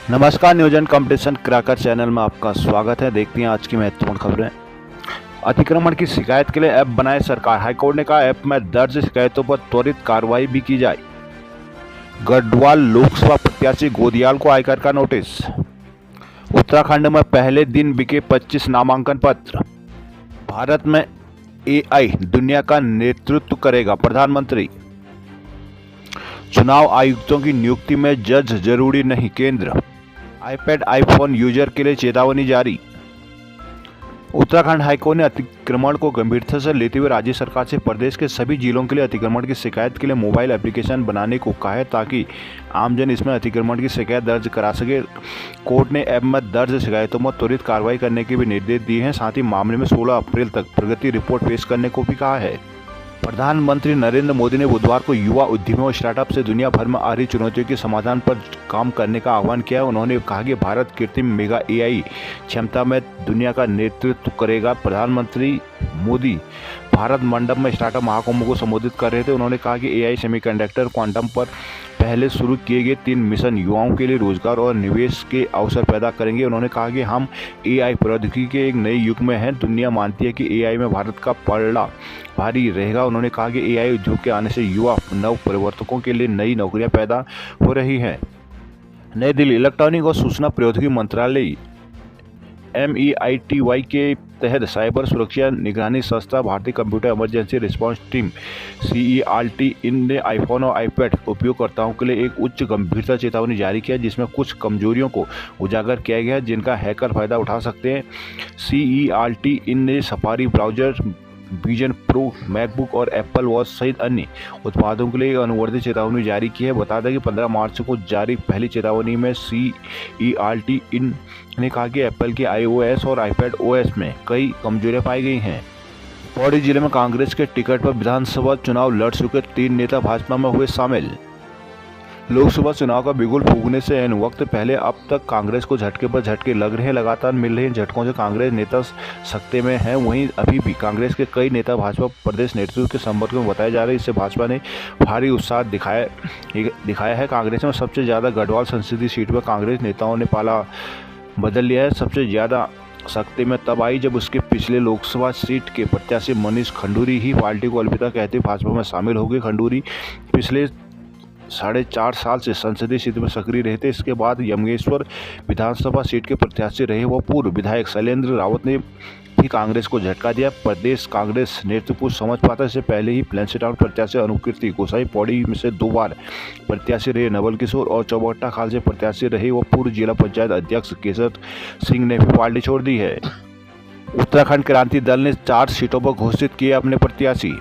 नमस्कार, नियोजन competition cracker channel में आपका स्वागत है। देखते हैं आज की महत्वपूर्ण खबरें। अतिक्रमण की शिकायत के लिए ऐप बनाए सरकार। हाईकोर्ट ने कहा ऐप में दर्ज शिकायतों पर त्वरित कार्रवाई भी की जाए। गढ़वाल लोकसभा प्रत्याशी गोदियाल को आयकर का नोटिस। उत्तराखंड में पहले दिन बिके 25 नामांकन पत्र। भारत में एआई दुनिया का नेतृत्व करेगा, प्रधानमंत्री। चुनाव आयुक्तों की नियुक्ति में जज जरूरी नहीं, केंद्र। आईपैड आईफोन यूजर के लिए चेतावनी जारी। उत्तराखंड हाईकोर्ट ने अतिक्रमण को गंभीरता से लेते हुए राज्य सरकार से प्रदेश के सभी जिलों के लिए अतिक्रमण की शिकायत के लिए मोबाइल एप्लीकेशन बनाने को कहा है, ताकि आमजन इसमें अतिक्रमण की शिकायत दर्ज करा सके। कोर्ट ने ऐप में दर्ज शिकायतों में त्वरित कार्रवाई करने के भी निर्देश दिए हैं। साथ ही मामले में 16 अप्रैल तक प्रगति रिपोर्ट पेश करने को भी कहा है। प्रधानमंत्री नरेंद्र मोदी ने बुधवार को युवा उद्यमियों और स्टार्टअप से दुनिया भर में आ रही चुनौतियों के समाधान पर काम करने का आह्वान किया है। उन्होंने कहा कि भारत कृत्रिम मेगा एआई क्षमता में दुनिया का नेतृत्व करेगा। प्रधानमंत्री मोदी भारत मंडप में स्टार्टअप महाकुंभ को संबोधित कर रहे थे। उन्होंने कहा कि एआई, सेमीकंडक्टर, क्वांटम पर पहले शुरू किए गए 3 मिशन युवाओं के लिए रोजगार और निवेश के अवसर पैदा करेंगे। उन्होंने कहा कि हम एआई प्रौद्योगिकी के एक नए युग में हैं। दुनिया मानती है कि एआई में भारत का पलड़ा भारी रहेगा। उन्होंने कहा कि एआई उद्योग के आने से युवा नव प्रवर्तकों के लिए नई नौकरियां पैदा हो रही हैं। नई दिल्ली, इलेक्ट्रॉनिक और सूचना प्रौद्योगिकी मंत्रालय MEITY के तहत साइबर सुरक्षा निगरानी संस्था भारतीय computer emergency response team CERT ने आईफोन और आईपैड उपयोगकर्ताओं के लिए एक उच्च गंभीरता चेतावनी जारी किया, जिसमें कुछ कमजोरियों को उजागर किया गया है जिनका हैकर फायदा उठा सकते हैं। CERT ने safari browser, vision pro, MacBook और एप्पल वॉच सहित अन्य उत्पादों के लिए एक अनुवर्ती चेतावनी जारी की है। बता दें कि 15 मार्च को जारी पहली चेतावनी में CERT ने कहा कि एप्पल के iOS और iPad OS में कई कमजोरियां पाई गई हैं। पौड़ी जिले में कांग्रेस के टिकट पर विधानसभा चुनाव लड़ चुके 3 नेता भाजपा में हुए शामिल। लोकसभा चुनाव का बिगुल फूंकने से एन वक्त पहले अब तक कांग्रेस को झटके पर झटके लग रहे हैं। लगातार मिल रहे झटकों से कांग्रेस नेता सख्ते में हैं। वहीं अभी भी कांग्रेस के कई नेता भाजपा प्रदेश नेतृत्व के संपर्क में बताए जा रहे हैं। इससे भाजपा ने भारी उत्साह दिखाया है। कांग्रेस में सबसे ज़्यादा गढ़वाल संसदीय सीट पर कांग्रेस नेताओं ने पाला बदल लिया है। सबसे ज़्यादा सख्ती में तब आई जब उसके पिछले लोकसभा सीट के प्रत्याशी मनीष खंडूरी ही पार्टी को अलविदा कहते भाजपा में शामिल हो गए। खंडूरी पिछले 4.5 साल से संसदीय सीट में सक्रिय रहे थे। इसके बाद यमगेश्वर विधानसभा सीट के प्रत्याशी रहे वो पूर्व विधायक शैलेंद्र रावत ने भी कांग्रेस को झटका दिया। प्रदेश कांग्रेस नेतृत्व को समझ पाता। इससे पहले ही प्लेंसीटाउन प्रत्याशी अनुकीर्ति गोसाई, पौड़ी में से 2 बार प्रत्याशी रहे नवल किशोर और चौबट्टा खाल से प्रत्याशी रहे वो पूर्व जिला पंचायत अध्यक्ष केसर सिंह ने भी पार्टी छोड़ दी है। उत्तराखंड क्रांति दल ने 4 सीटों पर घोषित किए अपने प्रत्याशी।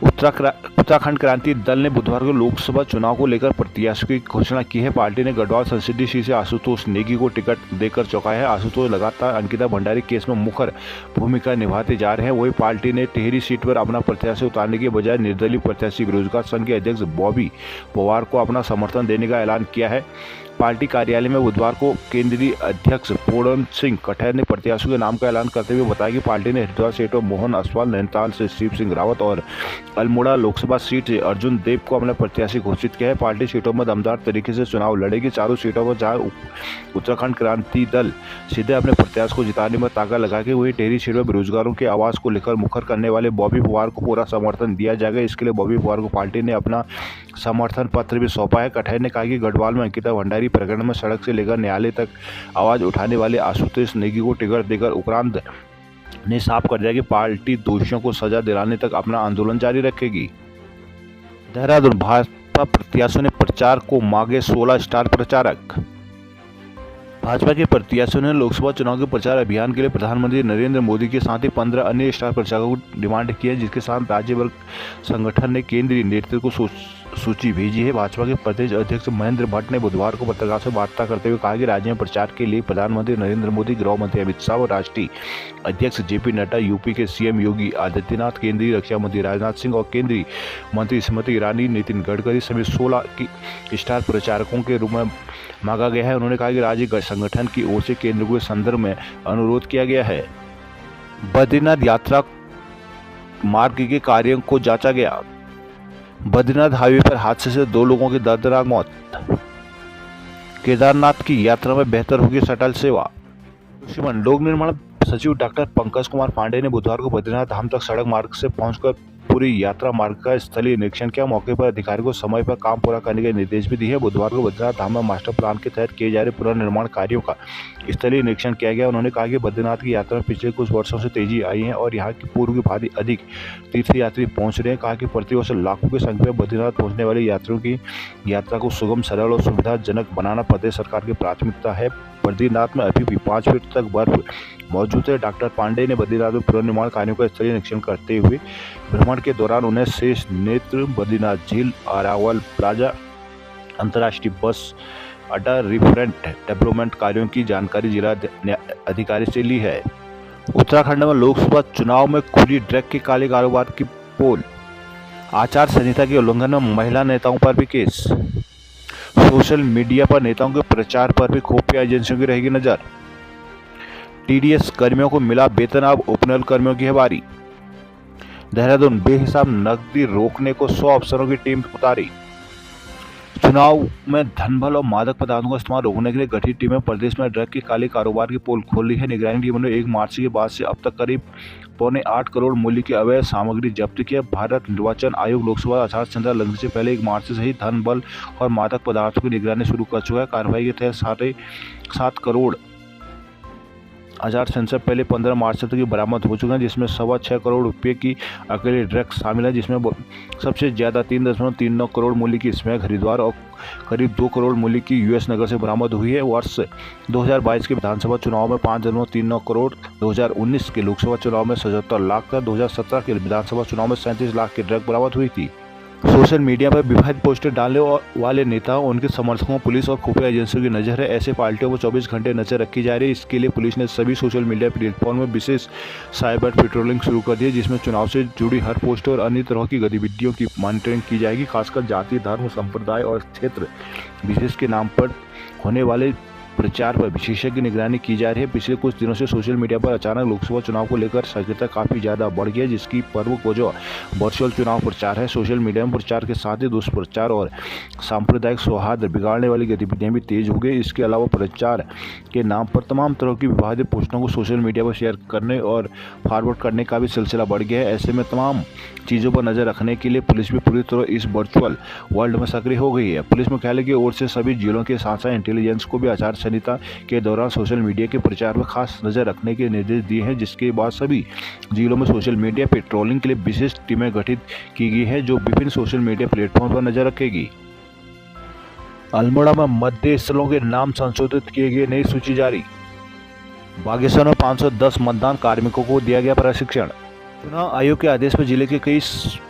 उत्तराखंड क्रांति दल ने बुधवार को लोकसभा चुनाव को लेकर प्रत्याशियों की घोषणा की है। पार्टी ने गढ़वाल संसदीय सीट से आशुतोष नेगी को टिकट देकर चौंकाया है। आशुतोष लगातार अंकिता भंडारी केस में मुखर भूमिका निभाते जा रहे हैं। वही पार्टी ने टिहरी सीट पर अपना प्रत्याशी उतारने के बजाय निर्दलीय प्रत्याशी बेरोजगार संघ के अध्यक्ष बॉबी पवार को अपना समर्थन देने का ऐलान किया है। पार्टी कार्यालय में बुधवार को केंद्रीय अध्यक्ष पूर्ण सिंह कठैर ने प्रत्याशियों के नाम का ऐलान करते हुए बताया कि पार्टी ने हरिद्वार सीट पर मोहन असवाल, नैनीताल से शिव सिंह रावत और अल्मोड़ा लोकसभा सीट से अर्जुन देव को अपना प्रत्याशी घोषित किया है। पार्टी सीटों में दमदार तरीके से चुनाव लड़ेगी। चारों सीटों पर जहां उत्तराखंड क्रांति दल सीधे अपने प्रत्याशी को जिताने में ताकत लगा के वही टिहरी सीट पर बेरोजगारों के आवाज को लेकर मुखर करने वाले बॉबी पवार को पूरा समर्थन दिया जाएगा। इसके लिए बॉबी पवार को पार्टी ने अपना समर्थन पत्र भी सौंपा है। कठैर ने कहा कि गढ़वाल में अंकिता भंडारी प्रकरण में सड़क से लेकर न्यायालय तक आवाज उठाने वाले आशुतोष नेगी को टिकट देकर उपरांत ने साफ कर दिया कि पार्टी दोषियों को सजा दिलाने तक अपना आंदोलन जारी रखेगी। देहरादून, भाजपा प्रत्याशियों ने प्रचार को मांगे 16 स्टार प्रचारक। भाजपा के प्रत्याशियों ने लोकसभा चुनाव के प्रचार अभियान के लिए प्रधानमंत्री नरेंद्र मोदी के साथ ही 15 अन्य स्टार प्रचारकों को डिमांड की है, जिसके साथ राज्य वर्ग संगठन ने केंद्रीय नेतृत्व को सूची भेजी है। भाजपा के प्रदेश अध्यक्ष महेंद्र भट्ट ने बुधवार को पत्रकारों से वार्ता करते हुए कहा कि राज्य में प्रचार के लिए प्रधानमंत्री नरेंद्र मोदी, गृह मंत्री अमित शाह और राष्ट्रीय अध्यक्ष JP नड्डा, यूपी के CM योगी आदित्यनाथ, केंद्रीय रक्षा मंत्री राजनाथ सिंह और केंद्रीय मंत्री स्मृति ईरानी, नितिन गडकरी समेत 16 की स्टार प्रचारकों के रूप में मांगा गया है। उन्होंने कहा कि राज्य संगठन की ओर से केंद्र के संदर्भ में अनुरोध किया गया है। बद्रीनाथ यात्रा मार्ग के कार्यों को जांचा गया। बद्रीनाथ हाईवे पर हादसे से 2 लोगों की दर्दनाक मौत। केदारनाथ की यात्रा में बेहतर होगी शटल सेवा। दुष्मन लोक निर्माण सचिव डॉक्टर पंकज कुमार पांडे ने बुधवार को बद्रीनाथ धाम तक सड़क मार्ग से पहुंचकर पूरी यात्रा मार्ग का स्थलीय निरीक्षण किया। मौके पर अधिकारी को समय पर काम पूरा करने के निर्देश भी दिए। बुधवार को बद्रीनाथ धाम में मास्टर प्लान के तहत किए जा रहे पुनर्निर्माण कार्यों का स्थलीय निरीक्षण किया गया। उन्होंने कहा कि बद्रीनाथ की यात्रा में पिछले कुछ वर्षों से तेजी आई है और यहाँ की पूर्व की भांति अधिक तीर्थयात्री पहुंच रहे हैं। कहा कि प्रतिवर्ष लाखों की संख्या में बद्रीनाथ पहुंचने वाले यात्रियों की यात्रा को सुगम, सरल और सुविधाजनक बनाना प्रदेश सरकार की प्राथमिकता है। बद्रीनाथ में अभी भी 5 फीट तक बर्फ मौजूद है। डॉक्टर पांडे ने बद्रीनाथ में पुनर्निर्माण कार्यों का स्थलीय निरीक्षण करते हुए भ्रमण के दौरान उन्हें शेष नेत्र, बद्रीनाथ झील, अरावल प्लाजा, अंतर्राष्ट्रीय बस अड्डा, रिफरेंट डेवलपमेंट कार्यों की जानकारी जिला अधिकारी से ली है। उत्तराखंड में लोकसभा चुनाव में खुली ड्रग के काले कारोबार की पोल। आचार संहिता के उल्लंघन में महिला नेताओं पर भी केस। सोशल मीडिया पर नेताओं के प्रचार पर भी खुफिया एजेंसियों की रहेगी नजर। टीडीएस कर्मियों को मिला वेतन, अब उपनल कर्मियों की है बारी। देहरादून बेहिसाब नकदी रोकने को 100 अफसरों की टीम उतारी। चुनाव में धनबल और मादक पदार्थों का इस्तेमाल रोकने के लिए गठित टीमें प्रदेश में ड्रग के काले कारोबार की पोल खोल ली है। निगरानी टीमों ने 1 मार्च के बाद से अब तक करीब 8.25 करोड़ मूल्य की अवैध सामग्री जब्त की है। भारत निर्वाचन आयोग लोकसभा आचार संहिता लगने से पहले 1 मार्च से ही धन, बल और मादक पदार्थों की निगरानी शुरू कर चुका है। कार्रवाई के तहत 7.5 करोड़ आचार संहिता पहले 15 मार्च तक बरामद हो चुके हैं, जिसमें 6.25 करोड़ रुपए की अकेले ड्रग्स शामिल है, जिसमें सबसे ज्यादा 3.39 करोड़ मूल्य की स्मैक हरिद्वार और करीब 2 करोड़ मूल्य की यूएस नगर से बरामद हुई है। वर्ष 2022 के विधानसभा चुनाव में 5.39 करोड़, 2019 के लोकसभा चुनाव में 77 लाख था, 2017 के विधानसभा चुनाव में 37 लाख की ड्रग बरामद हुई थी। सोशल मीडिया पर विवादित पोस्टर डालने वाले नेताओं, उनके समर्थकों, पुलिस और खुफिया एजेंसियों की नजर है। ऐसे पार्टियों को 24 घंटे नजर रखी जा रही है। इसके लिए पुलिस ने सभी सोशल मीडिया प्लेटफॉर्म में विशेष साइबर पेट्रोलिंग शुरू कर दी है, जिसमें चुनाव से जुड़ी हर पोस्ट और अन्य तरह की गतिविधियों की मॉनिटरिंग की जाएगी। खासकर जाति, धर्म, संप्रदाय और क्षेत्र विशेष के नाम पर होने वाले प्रचार पर विशेषज्ञ निगरानी की जा रही है। पिछले कुछ दिनों से सोशल मीडिया पर अचानक लोकसभा चुनाव को लेकर सक्रियता काफी ज्यादा बढ़ गई है, जिसकी प्रमुख वजह वर्चुअल चुनाव प्रचार है। सोशल मीडिया में प्रचार के साथ ही दुष्प्रचार और सांप्रदायिक सौहार्द बिगाड़ने वाली गतिविधियां भी तेज हो गई। इसके अलावा प्रचार के नाम पर तमाम तरह की विवादित पोस्टों को सोशल मीडिया पर शेयर करने और फॉरवर्ड करने का भी सिलसिला बढ़ गया है। ऐसे में तमाम चीज़ों पर नजर रखने के लिए पुलिस भी पूरी तरह इस वर्चुअल वर्ल्ड में सक्रिय हो गई है। पुलिस मुख्यालय की ओर से सभी जिलों के साथ साथ इंटेलिजेंस को भी आचार संहिता के दौरान सोशल मीडिया के प्रचार पर खास नजर रखने के निर्देश दिए हैं, जिसके बाद सभी जिलों में सोशल मीडिया पेट्रोलिंग के लिए विशेष टीमें गठित की गई है, जो विभिन्न सोशल मीडिया प्लेटफॉर्म पर नजर रखेगी। अल्मोड़ा में मतदेय स्थलों के नाम संशोधित किए गए, नई सूची जारी। बागेश्वर में 510 मतदान कार्मिकों को दिया गया प्रशिक्षण। चुनाव आयोग के आदेश पर जिले के कई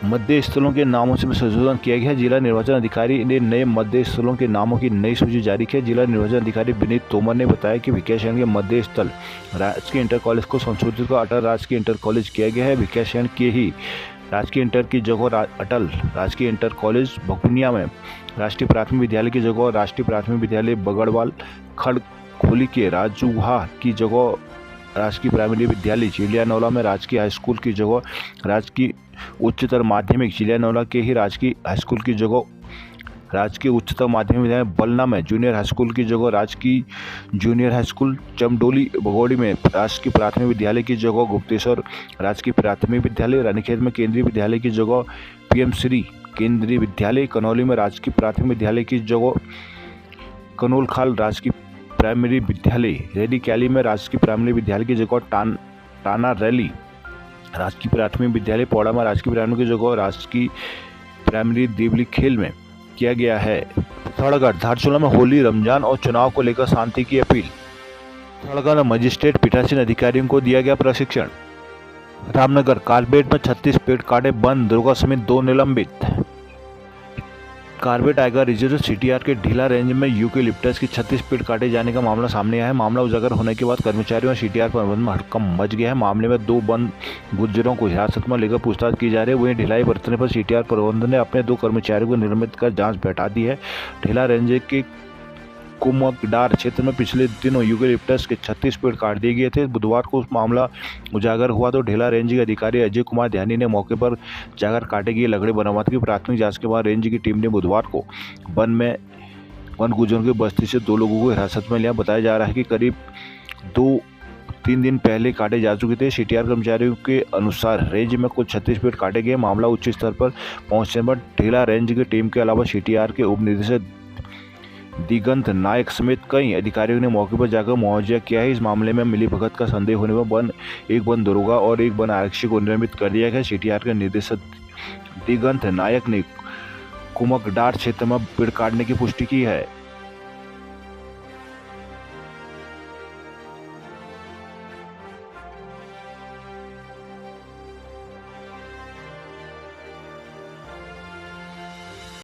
मतदेय स्थलों के नामों से संशोधन किया गया है। जिला निर्वाचन अधिकारी ने नए मतदेय स्थलों के नामों की नई सूची जारी की है। जिला निर्वाचन अधिकारी विनीत तोमर ने बताया कि भिकियाशरण के मतदेय स्थल राजकीय इंटर कॉलेज को संशोधित कर अटल राजकीय इंटर कॉलेज किया गया है। भिकियाशरण के ही राजकीय इंटर की जगह अटल राजकीय इंटर कॉलेज, भकुनिया में राष्ट्रीय प्राथमिक विद्यालय की जगह राष्ट्रीय प्राथमिक विद्यालय बगड़वाल, खड़खोली के राजूहा की जगह राजकीय प्राइमरी विद्यालय चिड़ियानौला में राजकीय हाई स्कूल की जगह राजकीय उच्चतर माध्यमिक चिड़ियानौला के ही राजकीय हाई स्कूल की जगह राजकीय उच्चतर माध्यमिक विद्यालय बलना में जूनियर हाई स्कूल की जगह राजकीय जूनियर हाई स्कूल, चमडोली भगोड़ी में राजकीय प्राथमिक विद्यालय की जगह गुप्तेश्वर राजकीय प्राथमिक विद्यालय, रानीखेत में केंद्रीय विद्यालय की जगह पीएम श्री केंद्रीय विद्यालय, कनौली में राजकीय प्राथमिक विद्यालय की जगह कनोलखाल राजकीय प्राइमरी विद्यालय, रेडी कैली में राजकीय प्राइमरी विद्यालय की जगह टाना रैली राजकीय प्राथमिक विद्यालय, पौड़ा में राजकीय प्राइमरी की जगह राजकीय प्राइमरी देवली खेल में किया गया है। पिथौरागढ़ धारचूला में होली, रमजान और चुनाव को लेकर शांति की अपील। पिथौरागढ़ में मजिस्ट्रेट पीठासीन अधिकारियों को दिया गया प्रशिक्षण। रामनगर कारबेट में 36 पेड़ काटे बंद, दुर्गा समेत 2 निलंबित। कारबेट टाइगर रिजर्व सीटीआर के ढीला रेंज में यूकेलिप्टस की 36 पेड़ काटे जाने का मामला सामने आया है। मामला उजागर होने के बाद कर्मचारियों और सीटीआर प्रबंधन में हड़कंप मच गया है। मामले में 2 बंद गुर्जरों को हिरासत में लेकर पूछताछ की जा रही है। वहीं ढिलाई बरतने पर सीटीआर प्रबंधन ने अपने 2 कर्मचारियों को निलंबित कर जांच बैठा दी है। ढीला रेंज के कुमकडार क्षेत्र में पिछले दिनों यूकेलिप्टस के 36 पेड़ काट दिए गए थे। बुधवार को मामला उजागर हुआ तो ढेला रेंज के अधिकारी अजय कुमार ध्यानी ने मौके पर जाकर काटे गए लकड़ी बरामद की। प्राथमिक जांच के बाद रेंज की टीम ने बुधवार को वन में वन गुजरों की बस्ती से 2 लोगों को हिरासत में लिया। बताया जा रहा है कि करीब 2-3 दिन पहले काटे जा चुके थे। सीटीआर कर्मचारियों के अनुसार रेंज में कुल 36 पेड़ काटे गए। मामला उच्च स्तर पर पहुंचने पर ढेला रेंज की टीम के अलावा सीटीआर के उप निदेशक दिगंत नायक समेत कई अधिकारियों ने मौके पर जाकर मुआवजा किया है। इस मामले में मिलीभगत का संदेह होने पर एक वन दरोगा और एक वन आरक्षी को निलंबित कर दिया गया। सीटीआर के निदेशक दिगंत नायक ने कुमकडार क्षेत्र में पेड़ काटने की पुष्टि की है।